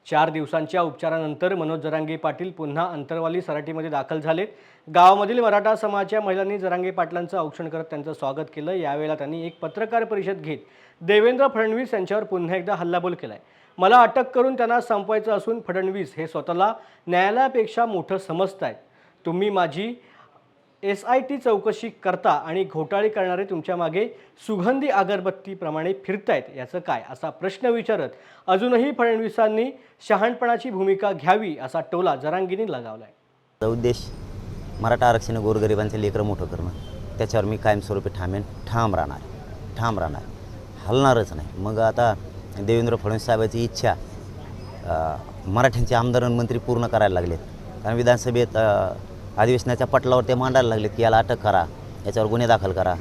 4 दिवसांच्या उपचारानंतर मनोज जरांगे पाटील पुन्हा अंतरवाली सराटीमध्ये दाखल झालेत। गावामधील मराठा समाजाच्या महिलांनी जरांगे पाटलांचं औक्षण करत त्यांचं स्वागत केलं। यावेळेला त्यांनी एक पत्रकार परिषद घेत देवेंद्र फडणवीस यांच्यावर पुन्हा एकदा हल्लाबोल केलाय। मला अटक करून त्यांना संपवायचं असून फडणवीस हे स्वतःला न्यायालयापेक्षा मोठं समजतायत। तुम्ही माझी SIT चौकशी करता आणि घोटाळे करणारे तुमच्या मागे सुगंधी अगरबत्तीप्रमाणे फिरतायत, याचं काय असा प्रश्न विचारत अजूनही फडणवीसांनी शहाणपणाची भूमिका घ्यावी असा टोला जरांगेंनी लगावलाय। उद्देश मराठा आरक्षण गोरगरिबांचे लेकरं मोठं करणं, त्याच्यावर मी कायमस्वरूपी ठाम राहणार, हलणारच नाही। मग आता देवेंद्र फडणवीस साहेबांची इच्छा मराठ्यांचे आमदार आणि मंत्री पूर्ण करायला लागलेत। कारण विधानसभेत अधिवेशनाच्या पटलावर ते मांडायला लागलेत की याला अटक करा, याच्यावर गुन्हे दाखल करा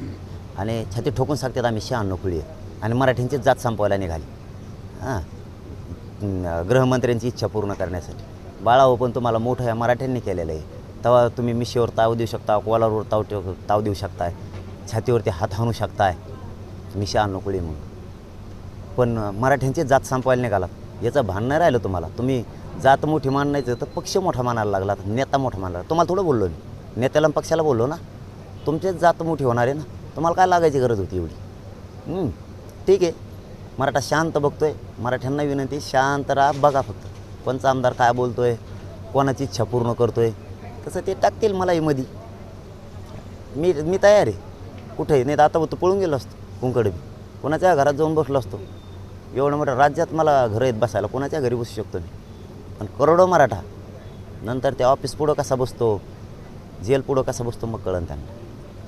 आणि छाती ठोकून सांगतात आम्ही 96 खुळी आहे आणि मराठ्यांची जात संपवायला निघाली। गृहमंत्र्यांची इच्छा पूर्ण करण्यासाठी। बाळाहो, पण तुम्हाला मोठं या मराठ्यांनी केलेलं आहे, तेव्हा तुम्ही मिशीवर ताव देऊ शकता, कोलावर ताव देऊ शकताय, छातीवरती हात हाणू शकताय, मी 96 खुळी म्हणून। पण मराठ्यांची जात संपवायला निघालात, याचं भान नाही राहिलं तुम्हाला। तुम्ही जात मोठी मानायचं तर पक्ष मोठा मानायला लागला, नेता मोठा मानायला। तुम्हाला थोडं बोललो मी, नेत्याला पक्षाला बोललो ना, तुमचीच जात मोठी होणार आहे ना, तुम्हाला काय लागायची गरज होती एवढी? ठीक आहे, मराठा शांत बघतोय, मराठ्यांना विनंती शांत राहा, बघा फक्त कोणचा आमदार काय बोलतोय, कोणाची इच्छा पूर्ण करतोय, तसं ते टाकतील मलाही मध्ये। मी तयार आहे, कुठे नाही तर आता होतं पळून गेलो असतो कुंकडे, कोणाच्या घरात जाऊन बसलो असतो। एवढं मोठं राज्यात मला घरं येत बसायला, कोणाच्या घरी बसू शकतो मी। पण करोडो मराठा नंतर त्या ऑफिस पुढं कसा बसतो, जेल पुढं कसा बसतो, मग कळन त्यांना।